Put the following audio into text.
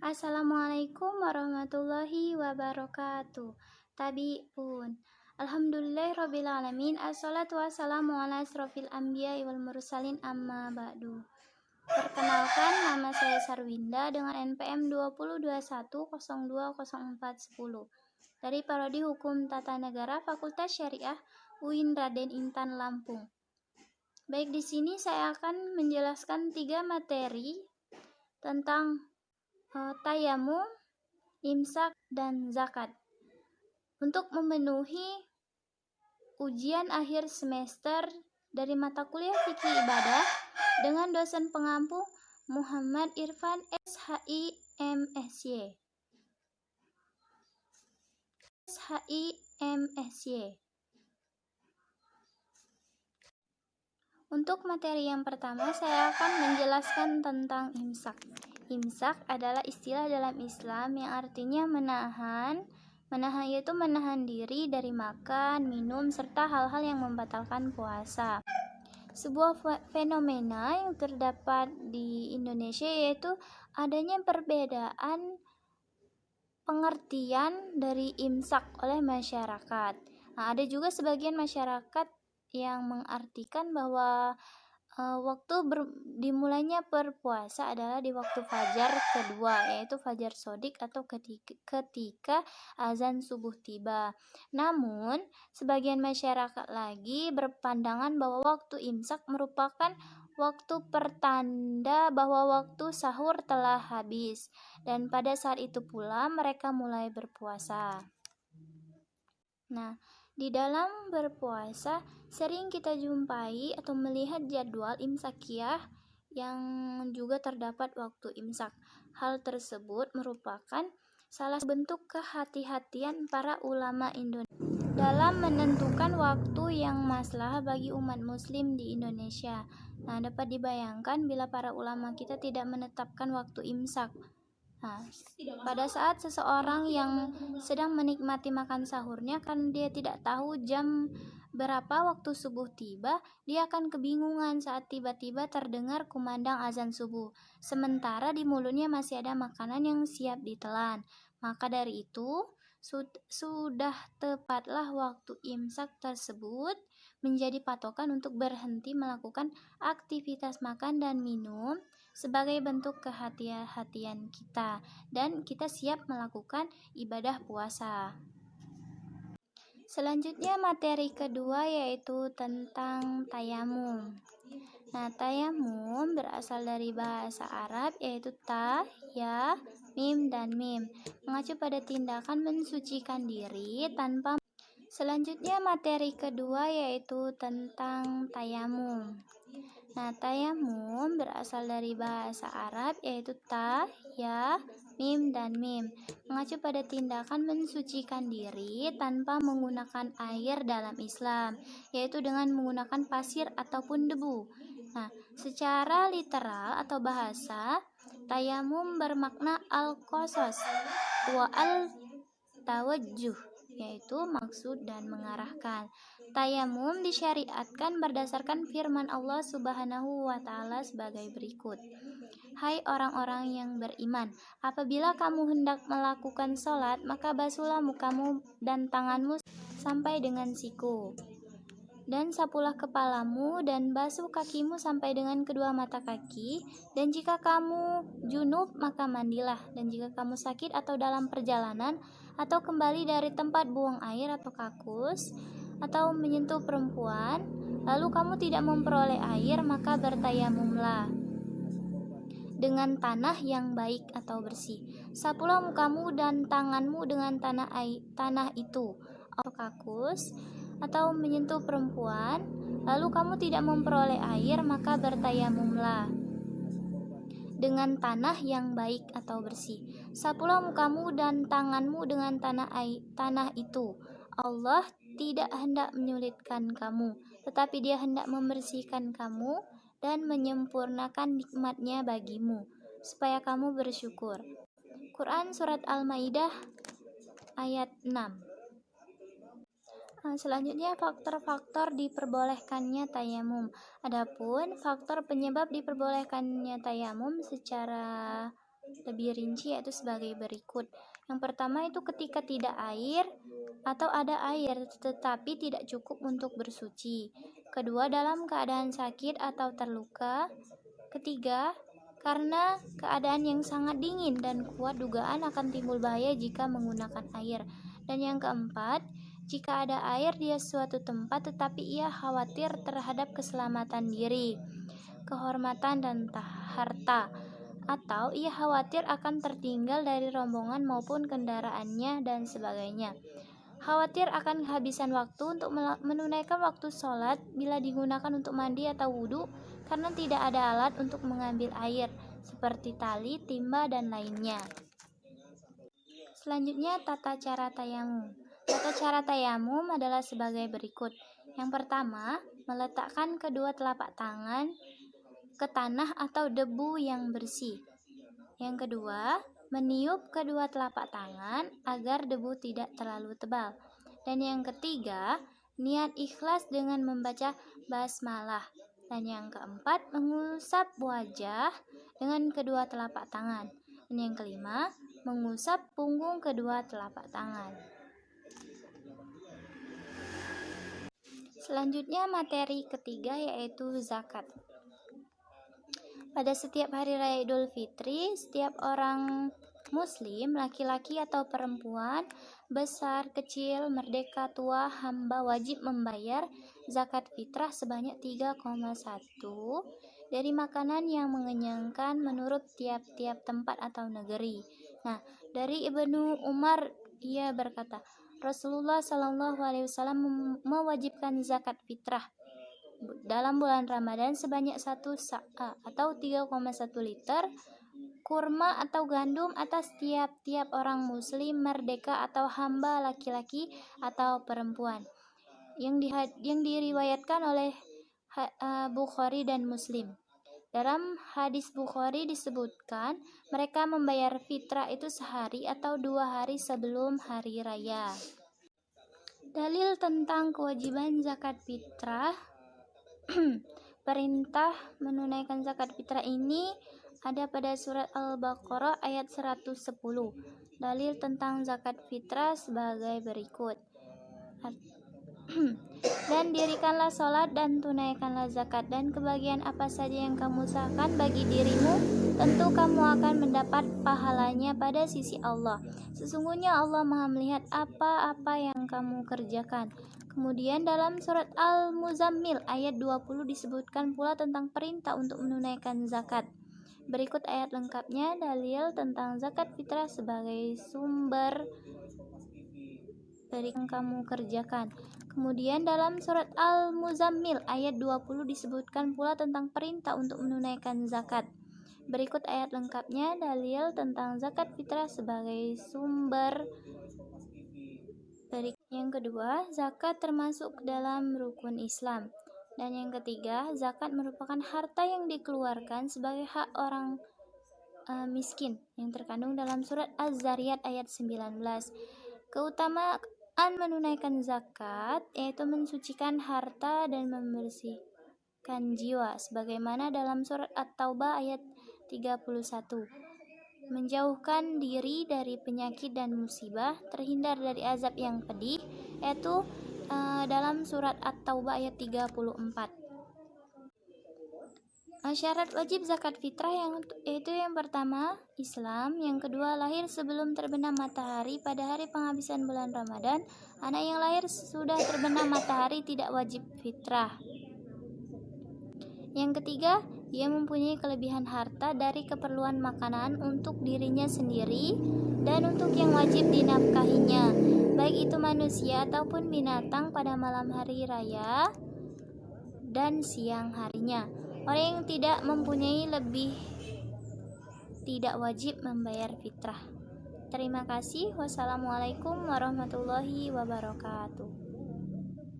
Assalamualaikum warahmatullahi wabarakatuh. Tabi'un. Alhamdulillahirrabbilalamin. Assalatu wassalamu ala asrofil anbiya wal mursalin amma ba'du. Perkenalkan, nama saya Sarwinda dengan NPM 2021020410 dari Prodi Hukum Tata Negara Fakultas Syariah UIN Raden Intan Lampung. Baik, di sini saya akan menjelaskan 3 materi tentang tayamum, imsak, dan zakat. Untuk memenuhi ujian akhir semester dari mata kuliah fikih ibadah dengan dosen pengampu Muhammad Irfan SHI MSy. Untuk materi yang pertama, saya akan menjelaskan tentang imsak. Imsak adalah istilah dalam Islam yang artinya menahan yaitu menahan diri dari makan, minum, serta hal-hal yang membatalkan puasa. Sebuah fenomena yang terdapat di Indonesia yaitu adanya perbedaan pengertian dari imsak oleh masyarakat. Ada juga sebagian masyarakat yang mengartikan bahwa waktu dimulainya berpuasa adalah di waktu fajar kedua, yaitu fajar sodik atau ketika azan subuh tiba. Namun, sebagian masyarakat lagi berpandangan bahwa waktu imsak merupakan waktu pertanda bahwa waktu sahur telah habis, dan pada saat itu pula mereka mulai berpuasa. Nah, di dalam berpuasa sering kita jumpai atau melihat jadwal imsakiyah yang juga terdapat waktu imsak. Hal tersebut merupakan salah satu bentuk kehati-hatian para ulama Indonesia dalam menentukan waktu yang maslahah bagi umat muslim di Indonesia. Nah, dapat dibayangkan bila para ulama kita tidak menetapkan waktu imsak. Pada saat seseorang yang sedang menikmati makan sahurnya, kan dia tidak tahu jam berapa waktu subuh tiba, dia akan kebingungan saat tiba-tiba terdengar kumandang azan subuh, sementara di mulutnya masih ada makanan yang siap ditelan. Maka dari itu, sudah tepatlah waktu imsak tersebut menjadi patokan untuk berhenti melakukan aktivitas makan dan minum sebagai bentuk kehati-hatian kita, dan kita siap melakukan ibadah puasa. Selanjutnya materi kedua yaitu tentang tayamum. Nah, tayamum berasal dari bahasa Arab yaitu ta, ya, mim, dan mim, mengacu pada tindakan mensucikan diri tanpa. Selanjutnya materi kedua yaitu tentang tayamum. Nah, tayamum berasal dari bahasa Arab yaitu ta, ya, mim, dan mim, mengacu pada tindakan mensucikan diri tanpa menggunakan air dalam Islam, yaitu dengan menggunakan pasir ataupun debu. Nah, secara literal atau bahasa, tayamum bermakna al-qasas wa al-tawajjuh, yaitu maksud dan mengarahkan. Tayamum disyariatkan berdasarkan firman Allah Subhanahu wa Ta'ala sebagai berikut. Hai orang-orang yang beriman, apabila kamu hendak melakukan sholat, maka basuhlah mukamu dan tanganmu sampai dengan siku, dan sapulah kepalamu dan basuh kakimu sampai dengan kedua mata kaki, dan jika kamu junub maka mandilah, dan jika kamu sakit atau dalam perjalanan atau kembali dari tempat buang air atau kakus atau menyentuh perempuan, lalu kamu tidak memperoleh air, maka bertayamumlah dengan tanah yang baik atau bersih. Sapulah mukamu dan tanganmu dengan tanah itu atau kakus atau menyentuh perempuan, lalu kamu tidak memperoleh air, maka bertayamumlah dengan tanah yang baik atau bersih. Sapulah mukamu dan tanganmu dengan tanah itu. Allah tidak hendak menyulitkan kamu, tetapi Dia hendak membersihkan kamu dan menyempurnakan nikmat-Nya bagimu, supaya kamu bersyukur. Quran Surat Al-Maidah ayat 6. Selanjutnya faktor-faktor diperbolehkannya tayamum. Adapun faktor penyebab diperbolehkannya tayamum secara lebih rinci, yaitu sebagai berikut. Yang pertama itu ketika tidak air atau ada air tetapi tidak cukup untuk bersuci. Kedua, dalam keadaan sakit atau terluka. Ketiga, karena keadaan yang sangat dingin dan kuat dugaan akan timbul bahaya jika menggunakan air. Dan yang keempat, jika ada air di suatu tempat tetapi ia khawatir terhadap keselamatan diri, kehormatan dan harta, atau ia khawatir akan tertinggal dari rombongan maupun kendaraannya dan sebagainya. Khawatir akan kehabisan waktu untuk menunaikan waktu sholat bila digunakan untuk mandi atau wudhu karena tidak ada alat untuk mengambil air seperti tali, timba, dan lainnya. Selanjutnya, tata cara tayamum. Tata cara tayamum adalah sebagai berikut. Yang pertama, meletakkan kedua telapak tangan ke tanah atau debu yang bersih. Yang kedua, meniup kedua telapak tangan agar debu tidak terlalu tebal. Dan yang ketiga, niat ikhlas dengan membaca basmalah. Dan yang keempat, mengusap wajah dengan kedua telapak tangan. Dan yang kelima, mengusap punggung kedua telapak tangan. Selanjutnya materi ketiga yaitu zakat. Pada setiap hari raya Idul Fitri, setiap orang Muslim, laki-laki atau perempuan, besar, kecil, merdeka, tua, hamba wajib membayar zakat fitrah sebanyak 3,1 dari makanan yang mengenyangkan menurut tiap-tiap tempat atau negeri. Nah, dari Ibnu Umar ia berkata, Rasulullah Shallallahu Alaihi Wasallam mewajibkan zakat fitrah dalam bulan Ramadan sebanyak 1 sa' atau 3,1 liter kurma atau gandum atas tiap-tiap orang muslim, merdeka atau hamba laki-laki atau perempuan, yang diriwayatkan oleh Bukhari dan Muslim. Dalam hadis Bukhari disebutkan mereka membayar fitrah itu sehari atau 2 hari sebelum hari raya. Dalil tentang kewajiban zakat fitrah. Perintah menunaikan zakat fitrah ini ada pada surat Al-Baqarah ayat 110. Dalil tentang zakat fitrah sebagai berikut. Dan dirikanlah sholat dan tunaikanlah zakat, dan kebahagiaan apa saja yang kamu usahakan bagi dirimu, tentu kamu akan mendapat pahalanya pada sisi Allah. Sesungguhnya Allah Maha melihat apa-apa yang kamu kerjakan. Kemudian dalam surat Al-Muzammil ayat 20 disebutkan pula tentang perintah untuk menunaikan zakat. Berikut ayat lengkapnya. Dalil tentang zakat fitrah sebagai sumber dari yang kamu kerjakan. Kemudian dalam surat Al-Muzammil ayat 20 disebutkan pula tentang perintah untuk menunaikan zakat. Berikut ayat lengkapnya. Dalil tentang zakat fitrah sebagai sumber dari yang kedua, zakat termasuk dalam rukun Islam. Dan yang ketiga, zakat merupakan harta yang dikeluarkan sebagai hak orang miskin yang terkandung dalam surat Az-Zariyat ayat 19. Keutamaan menunaikan zakat yaitu mensucikan harta dan membersihkan jiwa sebagaimana dalam surat At-Taubah ayat 31. Menjauhkan diri dari penyakit dan musibah, terhindar dari azab yang pedih, yaitu dalam surat At-Taubah ayat 34. Syarat wajib zakat fitrah yaitu yang pertama Islam, yang kedua lahir sebelum terbenam matahari pada hari penghabisan bulan Ramadan. Anak yang lahir sudah terbenam matahari tidak wajib fitrah. Yang ketiga, dia mempunyai kelebihan harta dari keperluan makanan untuk dirinya sendiri dan untuk yang wajib dinafkahinya, baik itu manusia ataupun binatang pada malam hari raya dan siang harinya. Orang yang tidak mempunyai lebih tidak wajib membayar fitrah. Terima kasih. Wassalamualaikum warahmatullahi wabarakatuh.